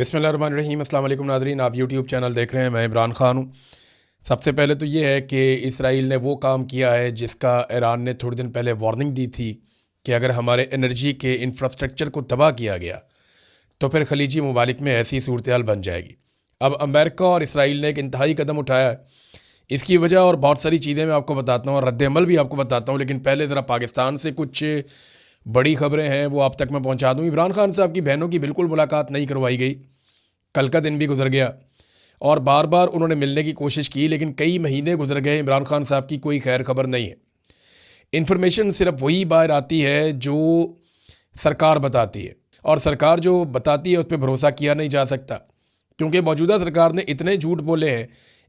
बिस्मिल्लाहिर्रहमानिर्रहीम। अस्सलाम वालेकुम नाज़रीन, आप यूट्यूब चैनल देख रहे हैं। मैं इमरान ख़ान हूँ। सबसे पहले तो ये है कि इसराइल ने वो काम किया है जिसका ईरान ने थोड़े दिन पहले वार्निंग दी थी कि अगर हमारे एनर्जी के इंफ्रास्ट्रक्चर को तबाह किया गया तो फिर खलीजी ममालिक में ऐसी सूरत हाल बन जाएगी। अब अमेरिका और इसराइल ने एक इंतहाई कदम उठाया है। इसकी वजह और बहुत सारी चीज़ें मैं आपको बताता हूँ और रद्द-ए-अमल भी आपको बताता हूँ, लेकिन पहले ज़रा पाकिस्तान से कुछ बड़ी ख़बरें हैं वो आप तक मैं पहुँचा दूँ। इमरान खान साहब की बहनों की बिल्कुल मुलाकात नहीं करवाई गई। कल का दिन भी गुजर गया और बार बार उन्होंने मिलने की कोशिश की, लेकिन कई महीने गुजर गए, इमरान खान साहब की कोई खैर खबर नहीं है। इन्फॉर्मेशन सिर्फ वही बाहर आती है जो सरकार बताती है, और सरकार जो बताती है उस पर भरोसा किया नहीं जा सकता, क्योंकि मौजूदा सरकार ने इतने झूठ बोले हैं,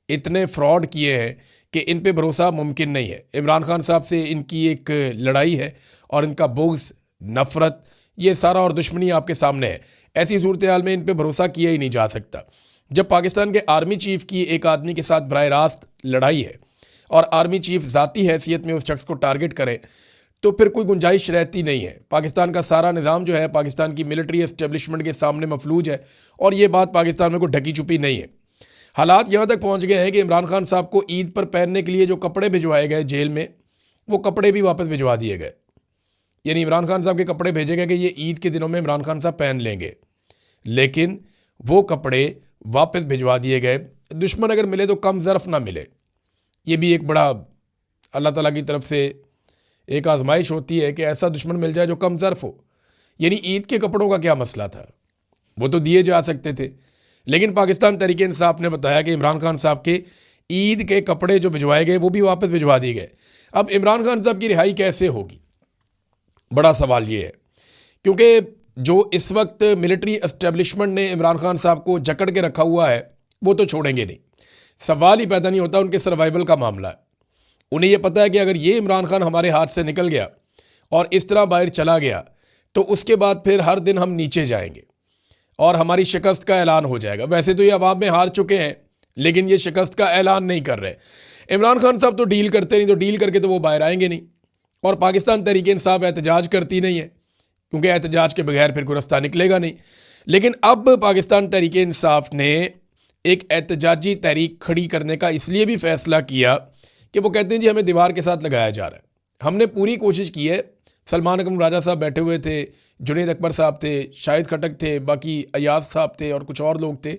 इतने फ्रॉड किए हैं कि इन पे भरोसा मुमकिन नहीं है। इमरान खान साहब से इनकी एक लड़ाई है और इनका बुग़्ज़, नफ़रत, ये सारा और दुश्मनी आपके सामने है। ऐसी सूरत हाल में इन पे भरोसा किया ही नहीं जा सकता। जब पाकिस्तान के आर्मी चीफ़ की एक आदमी के साथ बराह रास्त लड़ाई है और आर्मी चीफ़ ज़ाती हैसियत में उस शख्स को टारगेट करे तो फिर कोई गुंजाइश रहती नहीं है। पाकिस्तान का सारा निज़ाम जो है पाकिस्तान की मिलिट्री एस्टेब्लिशमेंट के सामने मफलूज है, और ये बात पाकिस्तान में कोई ढकी छुपी नहीं है। हालात यहाँ तक पहुँच गए हैं कि इमरान खान साहब को ईद पर पहनने के लिए जो कपड़े भिजवाए गए जेल में, वो कपड़े भी वापस भिजवा दिए गए। यानी इमरान खान साहब के कपड़े भेजे गए कि ये ईद के दिनों में इमरान खान साहब पहन लेंगे, लेकिन वो कपड़े वापस भिजवा दिए गए। दुश्मन अगर मिले तो कम ज़र्फ़ ना मिले, ये भी एक बड़ा अल्लाह ताला की तरफ से एक आजमाइश होती है कि ऐसा दुश्मन मिल जाए जो कम ज़र्फ़ हो। यानी ईद के कपड़ों का क्या मसला था, वो तो दिए जा सकते थे, लेकिन पाकिस्तान तहरीक इंसाफ ने बताया कि इमरान खान साहब के ईद के कपड़े जो भिजवाए गए वो भी वापस भिजवा दिए गए। अब इमरान खान साहब की रिहाई कैसे होगी, बड़ा सवाल ये है, क्योंकि जो इस वक्त मिलिट्री एस्टेब्लिशमेंट ने इमरान खान साहब को जकड़ के रखा हुआ है वो तो छोड़ेंगे नहीं। सवाल ही पैदा नहीं होता, उनके सर्वाइवल का मामला है। उन्हें ये पता है कि अगर ये इमरान खान हमारे हाथ से निकल गया और इस तरह बाहर चला गया तो उसके बाद फिर हर दिन हम नीचे जाएंगे और हमारी शिकस्त का ऐलान हो जाएगा। वैसे तो ये अवाम में हार चुके हैं, लेकिन ये शिकस्त का ऐलान नहीं कर रहे। इमरान खान साहब तो डील करते नहीं, तो डील करके तो वो बाहर आएंगे नहीं, और पाकिस्तान तहरीक इंसाफ एहतजाज करती नहीं है, क्योंकि एहतजाज के बगैर फिर कोई रास्ता निकलेगा नहीं। लेकिन अब पाकिस्तान तहरीक इंसाफ ने एक एहतजाजी तहरीक खड़ी करने का इसलिए भी फ़ैसला किया कि वो कहते हैं जी हमें दीवार के साथ लगाया जा रहा है। हमने पूरी कोशिश की है। सलमान अकरम राजा साहब बैठे हुए थे, जुनैद अकबर साहब थे, शाहिद खटक थे, बाकी अयाज साहब थे और कुछ और लोग थे।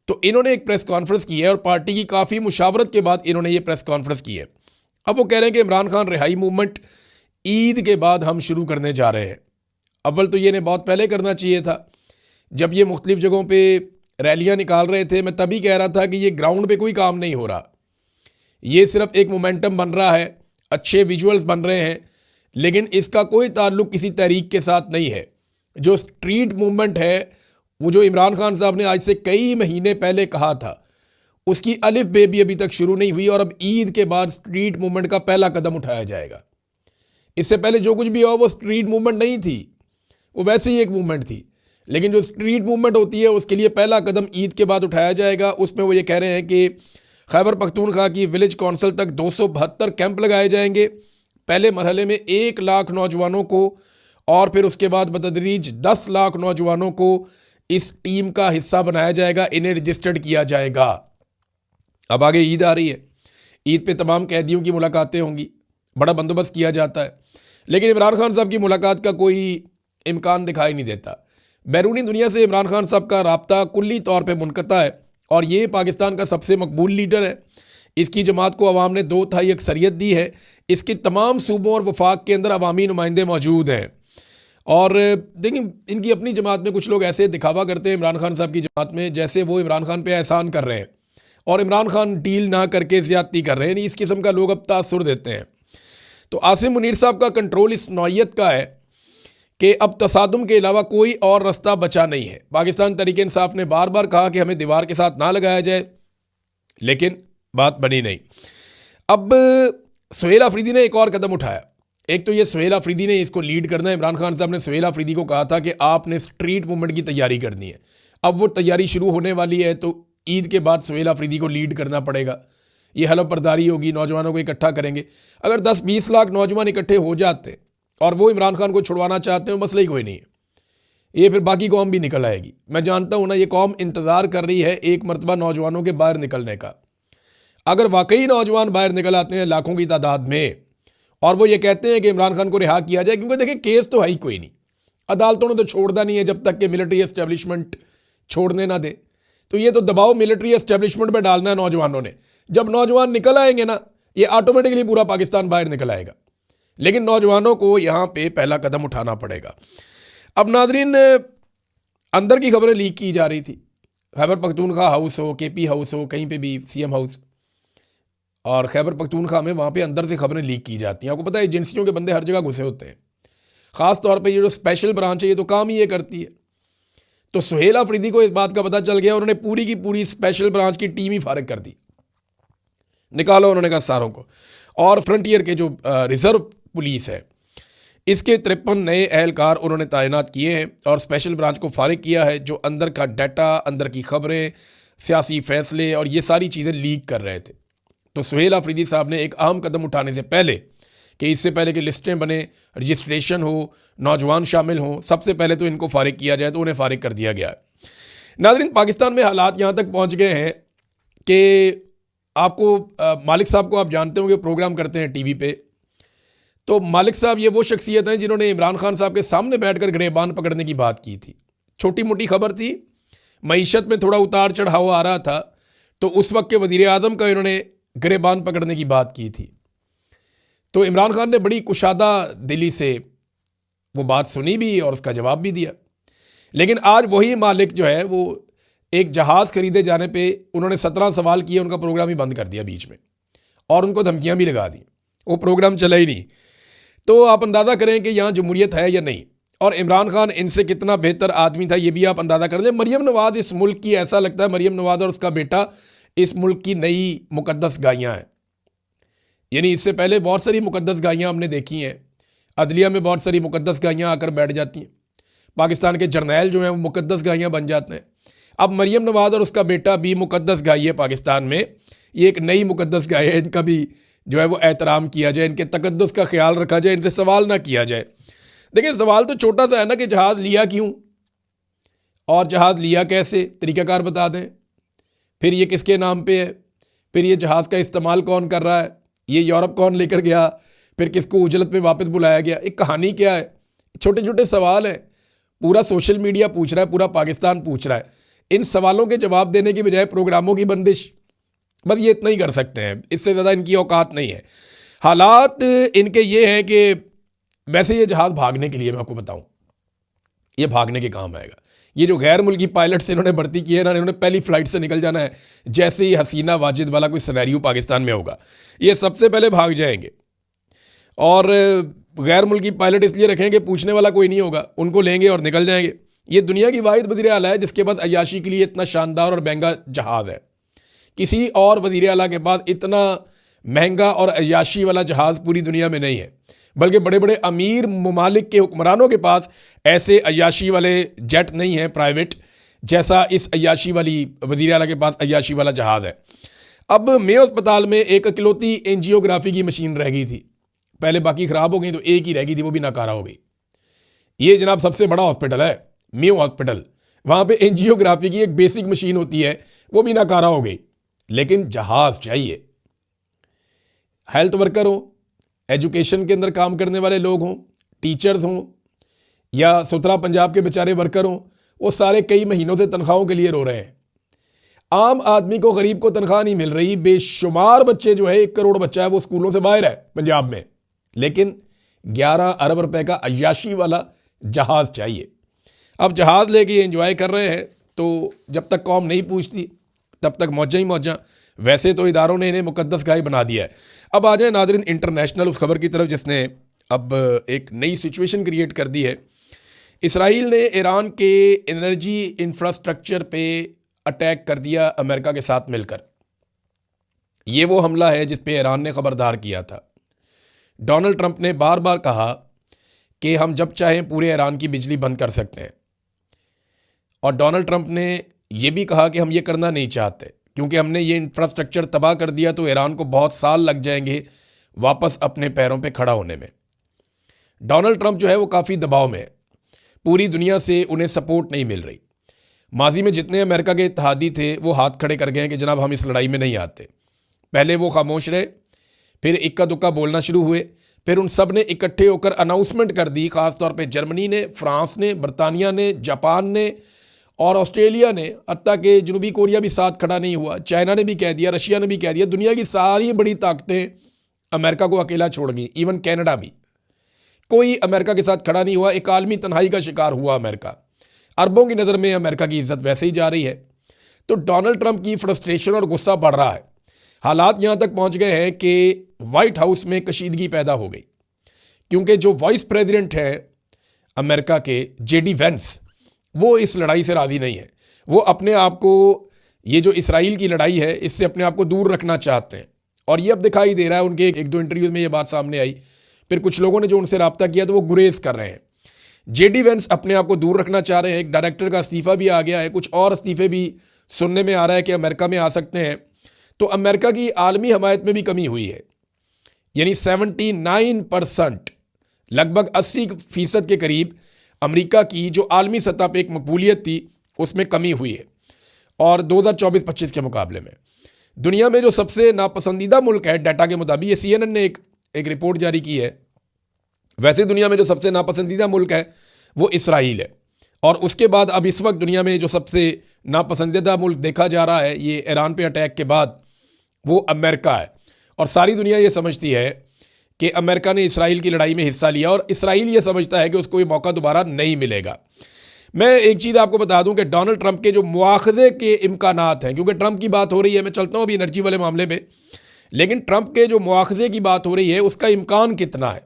तो इन्होंने एक प्रेस कॉन्फ्रेंस की है और पार्टी की काफ़ी मुशावरत के बाद इन्होंने ये प्रेस कॉन्फ्रेंस की है। अब वो कह रहे हैं कि इमरान खान रिहाई मूवमेंट ईद के बाद हम शुरू करने जा रहे हैं। अव्वल तो ये ने बहुत पहले करना चाहिए था। जब ये मुख्तलिफ़ जगहों पे रैलियां निकाल रहे थे, मैं तभी कह रहा था कि ये ग्राउंड पे कोई काम नहीं हो रहा, ये सिर्फ एक मोमेंटम बन रहा है, अच्छे विजुअल्स बन रहे हैं, लेकिन इसका कोई ताल्लुक किसी तहरीक के साथ नहीं है। जो स्ट्रीट मूवमेंट है, वो जो इमरान खान साहब ने आज से कई महीने पहले कहा था, उसकी अलिफ बे भी अभी तक शुरू नहीं हुई, और अब ईद के बाद स्ट्रीट मूवमेंट का पहला कदम उठाया जाएगा। इससे पहले जो कुछ भी हुआ वो स्ट्रीट मूवमेंट नहीं थी, वो वैसे ही एक मूवमेंट थी, लेकिन जो स्ट्रीट मूवमेंट होती है उसके लिए पहला कदम ईद के बाद उठाया जाएगा। उसमें वो ये कह रहे हैं कि खैबर पख्तूनख्वा की विलेज कौंसिल तक 272 कैंप लगाए जाएंगे। पहले मरहले में 1 लाख नौजवानों को और फिर उसके बाद बतदरीज 10 लाख नौजवानों को इस टीम का हिस्सा बनाया जाएगा, इन्हें रजिस्टर्ड किया जाएगा। अब आगे ईद आ रही है, ईद पे तमाम कैदियों की मुलाकातें होंगी, बड़ा बंदोबस्त किया जाता है, लेकिन इमरान खान साहब की मुलाकात का कोई इम्कान दिखाई नहीं देता। बैरूनी दुनिया से इमरान खान साहब का राब्ता कुल्ली तौर पे मुनक़ता है, और ये पाकिस्तान का सबसे मकबूल लीडर है। इसकी जमात को अवाम ने 2/3 अक्सरियत दी है। इसके तमाम सूबों और वफाक के अंदर अवामी नुमाइंदे मौजूद हैं। और देखिए, इनकी अपनी जमात में कुछ लोग ऐसे दिखावा करते हैं इमरान खान साहब की जमात में, जैसे वो इमरान खान पे एहसान कर रहे हैं और इमरान खान डील ना करके ज़्यादती कर रहे हैं। इस किस्म का लोग अब तासुर देते हैं। तो आसिम मुनीर साहब का कंट्रोल इस नौइयत का है कि अब तसादुम के अलावा कोई और रास्ता बचा नहीं है। पाकिस्तान तहरीक इंसाफ ने बार बार कहा कि हमें दीवार के साथ ना लगाया जाए, लेकिन बात बनी नहीं। अब सुहेल अफरीदी ने एक और कदम उठाया। एक तो ये सुहेल अफरीदी ने इसको लीड करना है। इमरान खान साहब ने सुहेल अफरीदी को कहा था कि आपने स्ट्रीट मूवमेंट की तैयारी करनी है। अब वो तैयारी शुरू होने वाली है, तो ईद के बाद सुहेल अफरीदी को लीड करना पड़ेगा। ये हलफ बर्दारी होगी, नौजवानों को इकट्ठा करेंगे। अगर 10-20 लाख नौजवान इकट्ठे हो जाते और वो इमरान खान को छुड़वाना चाहते हैं, मसला ही कोई नहीं है। ये फिर बाकी कौम भी निकल आएगी। मैं जानता हूँ ना, ये कौम इंतज़ार कर रही है एक मरतबा नौजवानों के बाहर निकलने का। अगर वाकई नौजवान बाहर निकल आते हैं लाखों की तादाद में और वो ये कहते हैं कि इमरान खान को रिहा किया जाए, क्योंकि देखिए केस तो है ही कोई नहीं, अदालतों ने तो छोड़ना नहीं है जब तक कि मिलिट्री एस्टेब्लिशमेंट छोड़ने ना दे। तो ये तो दबाव मिलिट्री एस्टेब्लिशमेंट पर डालना है नौजवानों ने। जब नौजवान निकल आएंगे ना, ये ऑटोमेटिकली पूरा पाकिस्तान बाहर निकल आएगा। लेकिन नौजवानों को यहाँ पे पहला कदम उठाना पड़ेगा। अब नाजरीन, अंदर की खबरें लीक की जा रही थी, खैबर पख्तूनख्वा हाउस हो, केपी हाउस हो, कहीं पे भी सीएम हाउस, और खैबर पख्तूनख्वा में वहाँ पे अंदर से खबरें लीक की जाती हैं। आपको पता है एजेंसियों के बंदे हर जगह घुसे होते हैं, ख़ास तौर पे ये जो स्पेशल ब्रांच है ये तो काम ही ये करती है। तो सुहेल अफरीदी को इस बात का पता चल गया, उन्होंने पूरी की पूरी स्पेशल ब्रांच की टीम ही फारिग कर दी, निकालो उन्होंने कहा सारों को। और फ्रंटियर के जो रिजर्व पुलिस है इसके 53 नए एहलकार उन्होंने तैनात किए हैं और स्पेशल ब्रांच को फारिग किया है, जो अंदर का डाटा, अंदर की खबरें, सियासी फैसले और ये सारी चीज़ें लीक कर रहे थे। तो सुहेल अफरीदी साहब ने एक अहम कदम उठाने से पहले, कि इससे पहले कि लिस्टें बने, रजिस्ट्रेशन हो, नौजवान शामिल हों, सबसे पहले तो इनको फारिग किया जाए, तो उन्हें फारिग कर दिया गया है। नाज़रीन, पाकिस्तान में हालात यहाँ तक पहुँच गए हैं कि आपको मालिक साहब को आप जानते होंगे, प्रोग्राम करते हैं टीवी पे। तो मालिक साहब ये वो शख्सियत हैं जिन्होंने इमरान खान साहब के सामने बैठकर गिरेबान पकड़ने की बात की थी। छोटी मोटी खबर थी, मईशत में थोड़ा उतार चढ़ाव आ रहा था, तो उस वक्त के वज़ीर आज़म का इन्होंने गिरेबान पकड़ने की बात की थी। तो इमरान खान ने बड़ी कुशादा दिली से वो बात सुनी भी और उसका जवाब भी दिया। लेकिन आज वही मालिक जो है वो एक जहाज़ खरीदे जाने पे उन्होंने 17 सवाल किए, उनका प्रोग्राम ही बंद कर दिया बीच में और उनको धमकियां भी लगा दी, वो प्रोग्राम चला ही नहीं। तो आप अंदाज़ा करें कि यहाँ जमहूरियत है या नहीं, और इमरान खान इनसे कितना बेहतर आदमी था ये भी आप अंदाज़ा कर लें। मरियम नवाज़ इस मुल्क की, ऐसा लगता है मरियम नवाज़ और उसका बेटा इस मुल्क की नई मुकद्दस गायें हैं। यानी इससे पहले बहुत सारी मुकद्दस गायें हमने देखी हैं, अदलिया में बहुत सारी मुकद्दस गायें आकर बैठ जाती हैं, पाकिस्तान के जर्नैल जो हैं वो मुकद्दस गायें बन जाते हैं। अब मरियम नवाज़ और उसका बेटा भी मुकद्दस गाय है पाकिस्तान में, ये एक नई मुकद्दस गाय है, इनका भी जो है वो एहतराम किया जाए, इनके तकद्दुस का ख्याल रखा जाए, इनसे सवाल ना किया जाए। देखिए सवाल तो छोटा सा है ना कि जहाज़ लिया क्यों और जहाज़ लिया कैसे, तरीक़ाकार बता दें, फिर ये किसके नाम पे है, फिर ये जहाज़ का इस्तेमाल कौन कर रहा है, ये यूरोप कौन लेकर गया, फिर किसको उजलत में वापस बुलाया गया, एक कहानी क्या है। छोटे छोटे सवाल हैं, पूरा सोशल मीडिया पूछ रहा है, पूरा पाकिस्तान पूछ रहा है। इन सवालों के जवाब देने की बजाय प्रोग्रामों की बंदिश, बस ये इतना ही कर सकते हैं, इससे ज़्यादा इनकी औकात नहीं है। हालात इनके ये हैं कि वैसे ये जहाज़ भागने के लिए, मैं आपको बताऊं, ये भागने के काम आएगा। ये जो गैर मुल्की पायलट से इन्होंने भर्ती की है ना, इन्होंने पहली फ़्लाइट से निकल जाना है। जैसे ही हसीना वाजिद वाला कोई सिनेरियो पाकिस्तान में होगा, ये सबसे पहले भाग जाएंगे। और गैर मुल्की पायलट इसलिए रखेंगे, पूछने वाला कोई नहीं होगा, उनको लेंगे और निकल जाएंगे। ये दुनिया की वाहिद वज़ीर आला है जिसके पास अय्याशी के लिए इतना शानदार और महंगा जहाज़ है। किसी और वज़ीर आला के पास इतना महंगा और अय्याशी वाला जहाज़ पूरी दुनिया में नहीं है, बल्कि बड़े बड़े अमीर ममालिक के हुक्मरानों के पास ऐसे अय्याशी वाले जेट नहीं हैं प्राइवेट, जैसा इस अय्याशी वाली वज़ीर आला के पास अय्याशी वाला जहाज़ है। अब मेयो अस्पताल में एक इकलौती एंजियोग्राफी की मशीन रह गई थी, पहले बाकी ख़राब हो गई तो एक ही रह गई थी, वो भी नाकारा हो गई। ये जनाब सबसे बड़ा हॉस्पिटल है मेयो हॉस्पिटल, वहाँ पे एंजियोग्राफी की एक बेसिक मशीन होती है, वो भी नाकारा हो गई। लेकिन जहाज़ चाहिए। हेल्थ वर्कर हो, एजुकेशन के अंदर काम करने वाले लोग हों, टीचर्स हों, या सुथरा पंजाब के बेचारे वर्कर हों, वो सारे कई महीनों से तनख्वाहों के लिए रो रहे हैं। आम आदमी को, गरीब को तनख्वाह नहीं मिल रही। बेशुमार बच्चे जो है, 1 करोड़ बच्चा है वो स्कूलों से बाहर है पंजाब में, लेकिन 11 अरब रुपए का अय्याशी वाला जहाज़ चाहिए। अब जहाज़ लेके एंजॉय कर रहे हैं, तो जब तक कौम नहीं पूछती तब तक मौजा ही मौजा। वैसे तो इदारों ने इन्हें मुकद्दस गाय बना दिया है। अब आ जाए नाज़रीन इंटरनेशनल उस खबर की तरफ जिसने अब एक नई सिचुएशन क्रिएट कर दी है। इसराइल ने ईरान के एनर्जी इंफ्रास्ट्रक्चर पे अटैक कर दिया अमेरिका के साथ मिलकर। ये वो हमला है जिस पे ईरान ने ख़बरदार किया था। डोनाल्ड ट्रंप ने बार बार कहा कि हम जब चाहें पूरे ईरान की बिजली बंद कर सकते हैं, और डोनाल्ड ट्रंप ने यह भी कहा कि हम ये करना नहीं चाहते, क्योंकि हमने ये इंफ्रास्ट्रक्चर तबाह कर दिया तो ईरान को बहुत साल लग जाएंगे वापस अपने पैरों पे खड़ा होने में। डोनाल्ड ट्रंप जो है वो काफ़ी दबाव में है। पूरी दुनिया से उन्हें सपोर्ट नहीं मिल रही। माजी में जितने अमेरिका के इत्तेहादी थे वो हाथ खड़े कर गए हैं कि जनाब हम इस लड़ाई में नहीं आते। पहले वो खामोश रहे, फिर इक्का दुक्का बोलना शुरू हुए, फिर उन सब ने इकट्ठे होकर अनाउंसमेंट कर दी, ख़ासतौर पे जर्मनी ने, फ्रांस ने, बरतानिया ने, जापान ने और ऑस्ट्रेलिया ने, हत्ता कि जनूबी कोरिया भी साथ खड़ा नहीं हुआ, चाइना ने भी कह दिया, रशिया ने भी कह दिया, दुनिया की सारी बड़ी ताकतें अमेरिका को अकेला छोड़ गई, इवन कनाडा भी। कोई अमेरिका के साथ खड़ा नहीं हुआ, एक आलमी तन्हाई का शिकार हुआ अमेरिका। अरबों की नज़र में अमेरिका की इज्जत वैसे ही जा रही है। तो डोनाल्ड ट्रंप की फ्रस्ट्रेशन और गुस्सा बढ़ रहा है। हालात यहाँ तक पहुँच गए हैं कि वाइट हाउस में कशीदगी पैदा हो गई, क्योंकि जो वाइस प्रेसिडेंट है अमेरिका के, जेडी वेंस, वो इस लड़ाई से राज़ी नहीं है। वो अपने आप को, ये जो इसराइल की लड़ाई है, इससे अपने आप को दूर रखना चाहते हैं। और ये अब दिखाई दे रहा है, उनके एक दो इंटरव्यूज़ में ये बात सामने आई। फिर कुछ लोगों ने जो उनसे रब्ता किया तो वो गुरेज कर रहे हैं। जेडी वेंस अपने आप को दूर रखना चाह रहे हैं। एक डायरेक्टर का इस्तीफा भी आ गया है, कुछ और इस्तीफे भी सुनने में आ रहा है कि अमेरिका में आ सकते हैं। तो अमेरिका की आलमी हमायत में भी कमी हुई है, यानी 79%, लगभग 80% के करीब अमेरिका की जो आलमी सतह पर एक मकबूलियत थी उसमें कमी हुई है। और 2024-25 के मुकाबले में दुनिया में जो सबसे नापसंदीदा मुल्क है, डाटा के मुताबिक, ये CNN ने एक रिपोर्ट जारी की है, वैसे दुनिया में जो सबसे नापसंदीदा मुल्क है वो इसराइल है। और उसके बाद अब इस वक्त दुनिया में जो सबसे नापसंदीदा मुल्क देखा जा रहा है ये ईरान पे अटैक के बाद, वो अमेरिका है। और सारी दुनिया ये समझती है कि अमेरिका ने इसराइल की लड़ाई में हिस्सा लिया और इसराइल ये समझता है कि उसको ये मौका दोबारा नहीं मिलेगा। मैं एक चीज़ आपको बता दूं कि डोनाल्ड ट्रंप के जो मुआखज़े के इम्कानात हैं, क्योंकि ट्रंप की बात हो रही है, मैं चलता हूँ अभी एनर्जी वाले मामले में, लेकिन ट्रंप के जो मुआखज़े की बात हो रही है उसका इम्कान कितना है?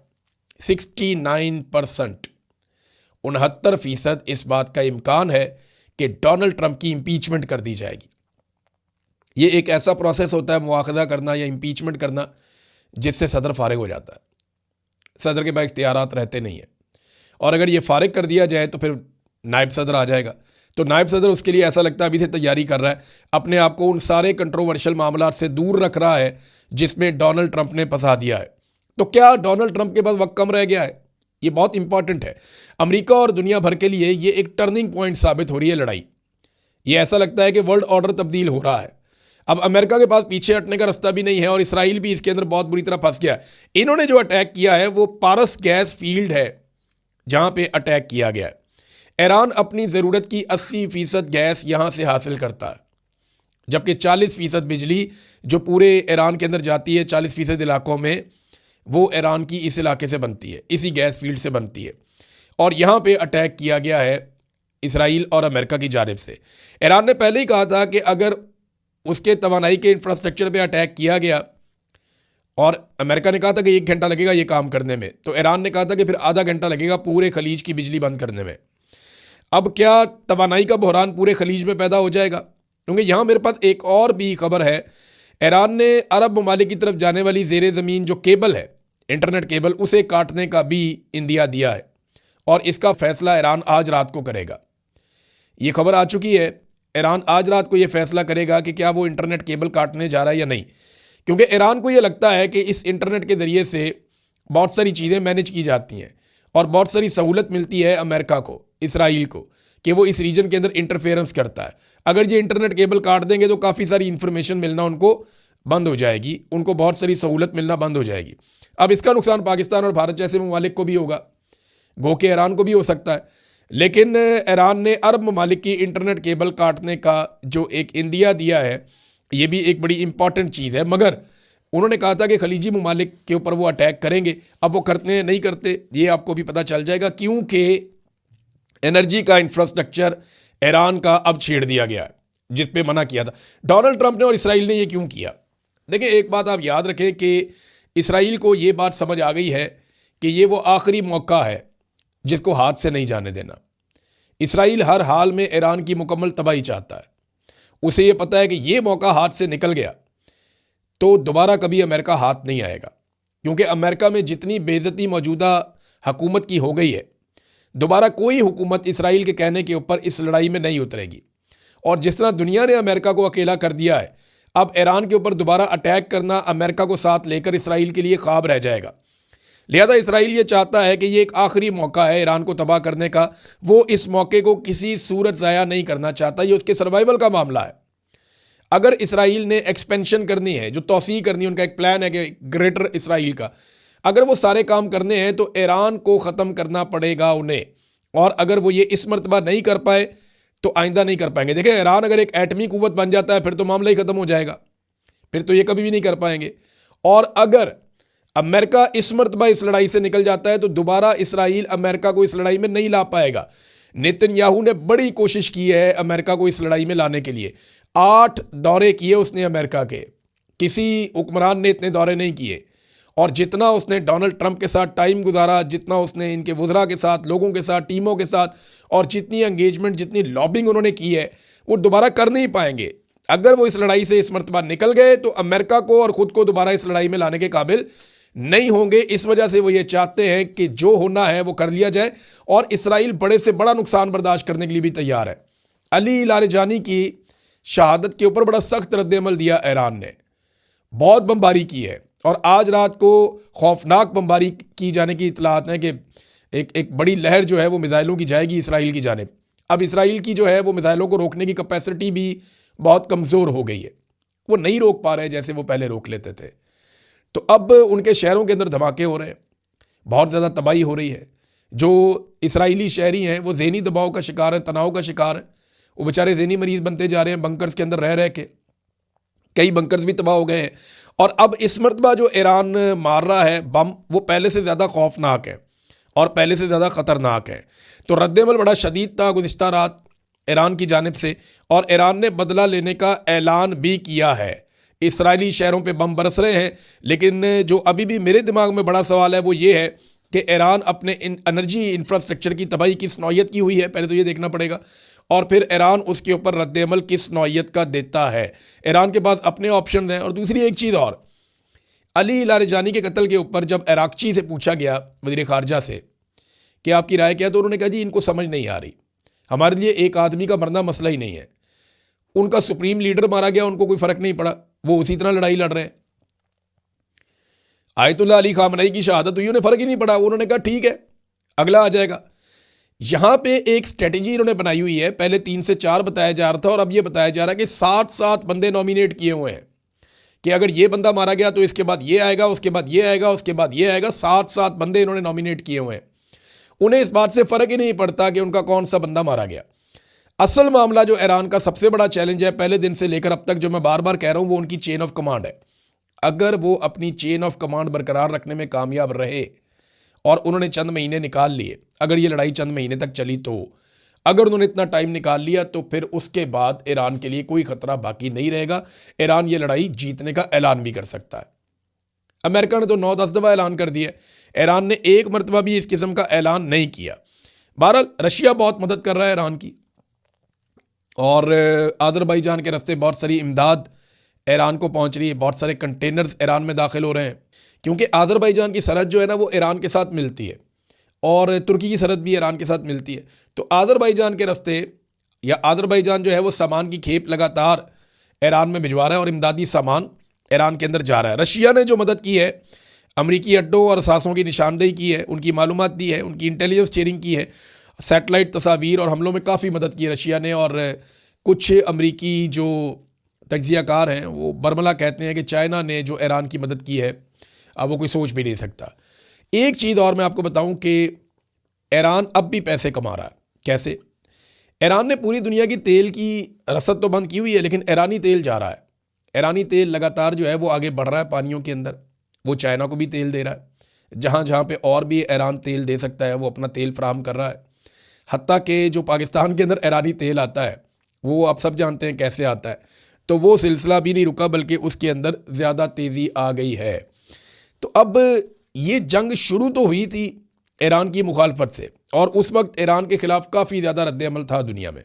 69%, 69% इस बात का इम्कान है कि डोनाल्ड ट्रंप की इम्पीचमेंट कर दी जाएगी। ये एक ऐसा प्रोसेस होता है मुआखज़ा करना या इम्पीचमेंट करना जिससे सदर फारिग हो जाता है। सदर के पास इख्तियारात रहते नहीं है, और अगर ये फारिग कर दिया जाए तो फिर नायब सदर आ जाएगा। तो नायब सदर उसके लिए ऐसा लगता है अभी से तैयारी कर रहा है, अपने आप को उन सारे कंट्रोवर्शियल मामलों से दूर रख रहा है जिसमें डोनाल्ड ट्रंप ने फंसा दिया है। तो क्या डोनाल्ड ट्रंप के पास वक्त कम रह गया है? ये बहुत इंपॉर्टेंट है अमेरिका और दुनिया भर के लिए। ये एक टर्निंग पॉइंट साबित हो रही है लड़ाई। ये ऐसा लगता है कि वर्ल्ड ऑर्डर तब्दील हो रहा है। अब अमेरिका के पास पीछे हटने का रास्ता भी नहीं है और इसराइल भी इसके अंदर बहुत बुरी तरह फंस गया है। इन्होंने जो अटैक किया है वो पारस गैस फील्ड है जहां पे अटैक किया गया है। ईरान अपनी ज़रूरत की 80% गैस यहां से हासिल करता है, जबकि 40% बिजली जो पूरे ईरान के अंदर जाती है, 40% इलाकों में, वो ईरान की इस इलाके से बनती है, इसी गैस फील्ड से बनती है। और यहाँ पे अटैक किया गया है इसराइल और अमेरिका की जानिब से। ईरान ने पहले ही कहा था कि अगर उसके तवानाई के इंफ्रास्ट्रक्चर पे अटैक किया गया, और अमेरिका ने कहा था कि 1 घंटा लगेगा ये काम करने में, तो ईरान ने कहा था कि फिर आधा घंटा लगेगा पूरे खलीज की बिजली बंद करने में। अब क्या तवानाई का बहरान पूरे खलीज में पैदा हो जाएगा? क्योंकि यहाँ मेरे पास एक और भी खबर है। ईरान ने अरब ममालिक की तरफ जाने वाली ज़ेरे ज़मीन जो केबल है, इंटरनेट केबल, उसे काटने का भी इंदिया दिया है, और इसका फैसला ईरान आज रात को करेगा। ये खबर आ चुकी है, ईरान आज रात को ये फैसला करेगा कि क्या वो इंटरनेट केबल काटने जा रहा है या नहीं। क्योंकि ईरान को ये लगता है कि इस इंटरनेट के ज़रिए से बहुत सारी चीज़ें मैनेज की जाती हैं और बहुत सारी सहूलत मिलती है अमेरिका को, इसराइल को, कि वो इस रीजन के अंदर इंटरफेरेंस करता है। अगर ये इंटरनेट केबल काट देंगे तो काफ़ी सारी इंफॉर्मेशन मिलना उनको बंद हो जाएगी, उनको बहुत सारी सहूलत मिलना बंद हो जाएगी। अब इसका नुकसान पाकिस्तान और भारत जैसे ममालिक को भी होगा, गो के ईरान को भी हो सकता है। लेकिन ईरान ने अरब ममालिक की इंटरनेट केबल काटने का जो एक इंदिया दिया है, ये भी एक बड़ी इंपॉर्टेंट चीज़ है। मगर उन्होंने कहा था कि खलीजी ममालिक के ऊपर वो अटैक करेंगे। अब वो करते नहीं करते ये आपको भी पता चल जाएगा, क्योंकि एनर्जी का इंफ्रास्ट्रक्चर ईरान का अब छेड़ दिया गया है, जिस पे मना किया था डोनाल्ड ट्रंप ने और इसराइल ने। ये क्यों किया? देखिए, एक बात आप याद रखें कि इसराइल को ये बात समझ आ गई है कि ये वो आखिरी मौका है जिसको हाथ से नहीं जाने देना। इसराइल हर हाल में ईरान की मुकम्मल तबाही चाहता है। उसे ये पता है कि ये मौका हाथ से निकल गया तो दोबारा कभी अमेरिका हाथ नहीं आएगा, क्योंकि अमेरिका में जितनी बेइज्जती मौजूदा हुकूमत की हो गई है, दोबारा कोई हुकूमत इसराइल के कहने के ऊपर इस लड़ाई में नहीं उतरेगी। और जिस तरह दुनिया ने अमेरिका को अकेला कर दिया है, अब ईरान के ऊपर दोबारा अटैक करना अमेरिका को साथ लेकर इसराइल के लिए ख्वाब रह जाएगा। लिहाजा इसराइल ये चाहता है कि ये एक आखिरी मौका है ईरान को तबाह करने का। वो इस मौके को किसी सूरत ज़ाया नहीं करना चाहता, ये उसके सर्वाइवल का मामला है। अगर इसराइल ने एक्सपेंशन करनी है, जो तौसीह करनी है, उनका एक प्लान है कि ग्रेटर इसराइल का, अगर वो सारे काम करने हैं तो ईरान को ख़त्म करना पड़ेगा उन्हें। और अगर वो ये इस मरतबा नहीं कर पाए तो आइंदा नहीं कर पाएंगे। देखें, ईरान अगर एक एटमी कुव्वत बन जाता है फिर तो मामला ही ख़त्म हो जाएगा, फिर तो ये कभी भी नहीं कर पाएंगे। और अगर अमेरिका इस मरतबा इस लड़ाई से निकल जाता है तो दोबारा इसराइल अमेरिका को इस लड़ाई में नहीं ला पाएगा। नेतन्याहू ने बड़ी कोशिश की है अमेरिका को इस लड़ाई में लाने के लिए, 8 दौरे किए उसने अमेरिका के, किसी हुक्मरान ने इतने दौरे नहीं किए। और जितना उसने डोनाल्ड ट्रंप के साथ टाइम गुजारा, जितना उसने इनके वुज़रा के साथ, लोगों के साथ, टीमों के साथ, और जितनी एंगेजमेंट, जितनी लॉबिंग उन्होंने की है, वो दोबारा कर नहीं पाएंगे। अगर वो इस लड़ाई से इस मरतबा निकल गए तो अमेरिका को और ख़ुद को दोबारा इस लड़ाई में लाने के काबिल नहीं होंगे। इस वजह से वो ये चाहते हैं कि जो होना है वो कर लिया जाए, और इसराइल बड़े से बड़ा नुकसान बर्दाश्त करने के लिए भी तैयार है। अली लारिजानी की शहादत के ऊपर बड़ा सख्त रद्द-ए-अमल दिया ईरान ने, बहुत बमबारी की है, और आज रात को खौफनाक बमबारी की जाने की इतलात हैं कि एक बड़ी लहर जो है वो मिसाइलों की जाएगी इसराइल की जानिब। अब इसराइल की जो है वो मिसाइलों को रोकने की कैपेसिटी भी बहुत कमज़ोर हो गई है, वो नहीं रोक पा रहे जैसे वो पहले रोक लेते थे। तो अब उनके शहरों के अंदर धमाके हो रहे हैं, बहुत ज़्यादा तबाही हो रही है। जो इसराइली शहरी हैं वो ज़हनी दबाव का शिकार है, तनाव का शिकार है, वो बेचारे ज़हनी मरीज़ बनते जा रहे हैं बंकर्स के अंदर रह रह के। कई बंकर्स भी तबाह हो गए हैं। और अब इस मरतबा जो ईरान मार रहा है बम, वो पहले से ज़्यादा खौफनाक है और पहले से ज़्यादा ख़तरनाक है। तो रद्द-ए-अमल बड़ा शदीद था गुज़िश्ता रात ईरान की जानिब से, और ईरान ने बदला लेने का ऐलान भी किया है। इसराइली शहरों पे बम बरस रहे हैं, लेकिन जो अभी भी मेरे दिमाग में बड़ा सवाल है वो ये है कि ईरान अपने एनर्जी इंफ्रास्ट्रक्चर की तबाही किस नौयत की हुई है, पहले तो ये देखना पड़ेगा। और फिर ईरान उसके ऊपर रद्द-ए-अमल किस नौयत का देता है। ईरान के पास अपने ऑप्शन हैं। और दूसरी एक चीज़ और, अली लारिजानी के कत्ल के ऊपर जब इराक़ची से पूछा गया, वज़ीर ख़ारजा से, कि आपकी राय क्या है, तो उन्होंने कहा जी इनको समझ नहीं आ रही, हमारे लिए एक आदमी का मरना मसला ही नहीं है। उनका सुप्रीम लीडर मारा गया, उनको कोई फ़र्क नहीं पड़ा, वो उसी तरह लड़ाई लड़ रहे हैं। आयतुल्लाह अली ख़ामनई की शहादत हुई, उन्हें फ़र्क ही नहीं पड़ा, उन्होंने कहा ठीक है अगला आ जाएगा। यहाँ पे एक स्ट्रेटजी इन्होंने बनाई हुई है, पहले 3 से 4 बताया जा रहा था, और अब ये बताया जा रहा है कि 7 बंदे नॉमिनेट किए हुए हैं कि अगर ये बंदा मारा गया तो इसके बाद ये आएगा, उसके बाद ये आएगा, उसके बाद ये आएगा। 7 बंदे इन्होंने नॉमिनेट किए हुए हैं। उन्हें इस बात से फ़र्क ही नहीं पड़ता कि उनका कौन सा बंदा मारा गया। असल मामला जो ईरान का सबसे बड़ा चैलेंज है पहले दिन से लेकर अब तक, जो मैं बार बार कह रहा हूँ, वो उनकी चेन ऑफ कमांड है। अगर वो अपनी चेन ऑफ कमांड बरकरार रखने में कामयाब रहे, और उन्होंने चंद महीने निकाल लिए, अगर ये लड़ाई चंद महीने तक चली तो, अगर उन्होंने इतना टाइम निकाल लिया तो फिर उसके बाद ईरान के लिए कोई ख़तरा बाकी नहीं रहेगा। ईरान ये लड़ाई जीतने का ऐलान भी कर सकता है। अमेरिका ने तो 9-10 दफ़ा ऐलान कर दिया, ईरान ने एक मरतबा भी इस किस्म का ऐलान नहीं किया। बहरहाल रशिया बहुत मदद कर रहा है ईरान की, और आज़रबाईजान के रास्ते बहुत सारी इमदाद ईरान को पहुंच रही है, बहुत सारे कंटेनर्स ईरान में दाखिल हो रहे हैं, क्योंकि आज़रबाईजान की सरहद जो है ना वो ईरान के साथ मिलती है, और तुर्की की सरहद भी ईरान के साथ मिलती है। तो आज़रबाईजान के रास्ते, या आज़रबाईजान जो है वो सामान की खेप लगातार ईरान में भिजवा रहा है, और इमदादी सामान ईरान के अंदर जा रहा है। रशिया ने जो मदद की है, अमरीकी अड्डों और असासों की निशानदेही की है, उनकी मालूमात दी है, उनकी इंटेलिजेंस शेयरिंग की है, सैटेलाइट तस्वीर और हमलों में काफ़ी मदद की है रशिया ने। और कुछ अमरीकी जो तज्ज़ियाकार हैं वो बरमला कहते हैं कि चाइना ने जो ईरान की मदद की है अब वो कोई सोच भी नहीं सकता। एक चीज़ और मैं आपको बताऊं कि ईरान अब भी पैसे कमा रहा है। कैसे? ईरान ने पूरी दुनिया की तेल की रसद तो बंद की हुई है, लेकिन ईरानी तेल जा रहा है। ईरानी तेल लगातार जो है वो आगे बढ़ रहा है पानियों के अंदर, वो चाइना को भी तेल दे रहा है। जहाँ जहाँ पे और भी ईरान तेल दे सकता है वो अपना तेल फराहम कर रहा है। हत्ता कि जो पाकिस्तान के अंदर ईरानी तेल आता है वो आप सब जानते हैं कैसे आता है, तो वो सिलसिला भी नहीं रुका, बल्कि उसके अंदर ज़्यादा तेज़ी आ गई है। तो अब ये जंग शुरू तो हुई थी ईरान की मुखालफत से, और उस वक्त ईरान के ख़िलाफ़ काफ़ी ज़्यादा रद्द-ए-अमल था दुनिया में,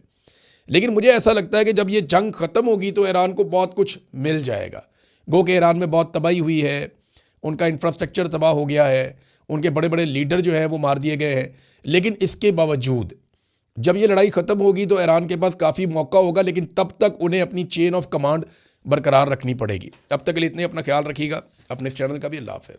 लेकिन मुझे ऐसा लगता है कि जब ये जंग ख़त्म होगी तो ईरान को बहुत कुछ मिल जाएगा। गो कि ईरान में बहुत तबाही हुई है, उनका इंफ्रास्ट्रक्चर तबाह हो गया है, उनके बड़े बड़े लीडर जो हैं वो मार दिए गए हैं, लेकिन इसके बावजूद जब ये लड़ाई ख़त्म होगी तो ईरान के पास काफ़ी मौका होगा, लेकिन तब तक उन्हें अपनी चेन ऑफ कमांड बरकरार रखनी पड़ेगी। अब तक के लिए इतने, अपना ख्याल रखिएगा, अपने इस चैनल का भी। अल्लाह हाफ़िज़।